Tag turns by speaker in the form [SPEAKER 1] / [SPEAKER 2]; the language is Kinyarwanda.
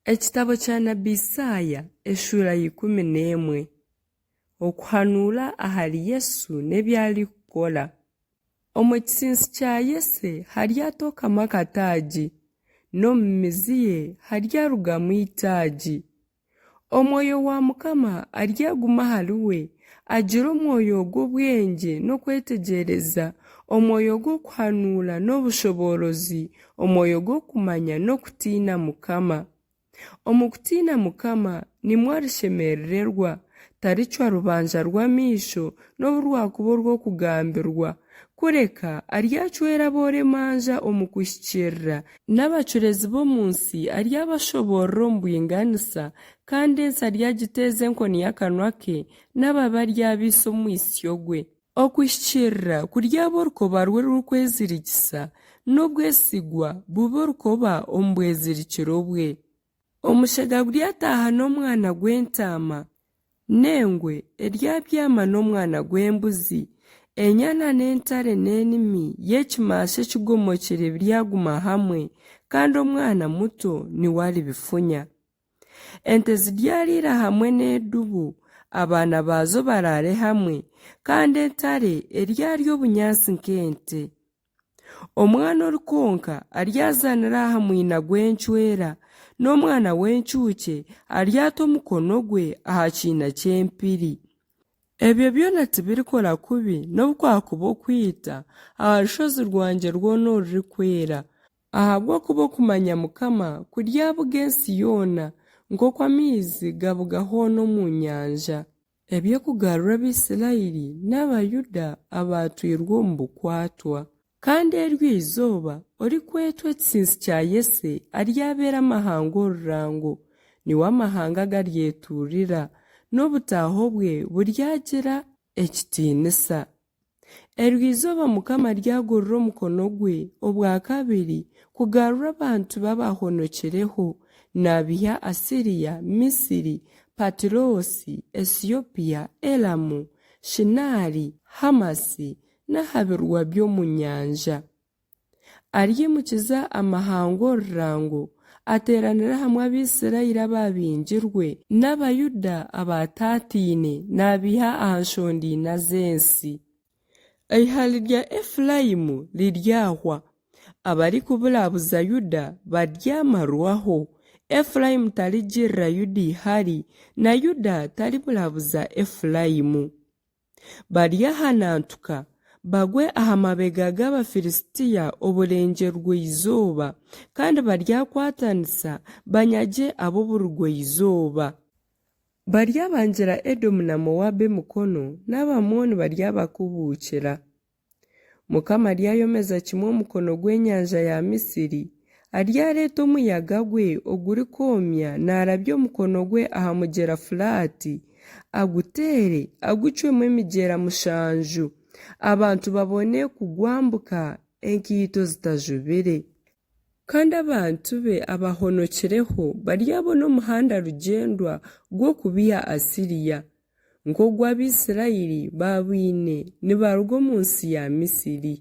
[SPEAKER 1] Ekitabo kya Nabbi Isaaya essula 11 okuhanuula ahali Yesu n'ebyali kukola. Omu kisinsi kya Yese halyatookamu akataagi, n'omu mizi ye halyarugamu itaagi. Omwoyo wa Mukama alyaguma ahali we, agira omwoyo ogw'obwengye n'okwetegereza, omwoyo gw'okuhanuula n'obushoborozi, omwoyo gw'okumanya n'okutiina Mukama. Omu kutiina Mukama nimwo arishemererwa, taricwa rubanja rw'amaisho n'oburwakuba orw'okugambirwa, kureka aryacwera abooremanja omu kuhikirra, n'abacurezi b'omu nsi aryabashoborra omu bwinganisa, kandi ensi aryagiteeza enkoni y'akanwa ke, n'ababa aryabisa omu isyo gwe. Okuhikirra kuryaba orukoba rwe rw'okwezirikisa, n'obwesigwa bube orukoba omu bwezirikiro bwe. Omushega guryataaha n'omwana gw'entaama, n'engwe eryabyama n'omwana gw'embuzi, enyana n'entare n'enimi y'ekimaasha ekigomokire biryaguma hamwe, kandi omwana muto niwe alibifunya. Ente ziryariira hamwe n'edubu, abaana baazo baraare hamwe, kandi entare eryarya obunyansi nk'ente. Omwana orikonka aryazaanira aha mwina gw'encwera, n'omwana w'encuuke aryata omukono gwe aha kiina ky'empiri. Ebyo byona tibirikora kubi n'obukwakuba okwita aha rushozi rwange rwona orurikwera, ahabw'okuba okumanya Mukama kuryabuga ensi yoona, nk'oku amaizi gabuga hoona omu nyanja. Eby'okugarura Abisirayiri n'Abayuda abaatwirwe omu bukwatwa. Kandi eryo izooba orikwetwa ekisinsi kya Yese aryabeera amahanga orurango, niwe amahanga garyetuurira, n'obutaaho bwe buryagira ekitiinisa. Eryo izooba Mukama ryagorora omukono gwe obwa kabiri kugarura abantu babahonokireho, n'abiha Asiriya, Misiri, Patirosi, Esiyopiya, Elamu, Shinaari, Hamasi, n'ahabirwa by'omu nyanja. Aryimukiza amahanga orurango, ateeranira hamwe Abisirayiri abaabingirwe, n'Abayuda abaataatiine, n'abiha aha nshondiina z'ensi. Eihali rya Efurayimu liryahwa, abarikuburabuza Yuda baryamarwaho. Efurayimu taligirra Yuda ihari, na Yuda taliburabuza Efurayimu. Baryahanantuka, bagwe aha mabega g'Abafilisitiya oburengerwa izooba, kandi baryakwatanisa banyage ab'oburugwa izooba. Baryabangira Edomu na Mowabu emikono, n'Abamoni baryabakubuukira. Mukama aryayomeza kimwe omukono gw'enyanja ya Misiri, aryareeta omuyaga gwe ogurikomya n'arabya omukono gwe aha mugyera Fulaati, aguteere agucwemu emigyera 7, abantu babone kugwambuka enkiito zitajubire. Kandi abantu be abahonokireho baryabona omuhanda rugendwa gw'okubiha Asiriya, nk'ogw'Abisirayiri baabwine nibaruga omu nsi ya Misiri.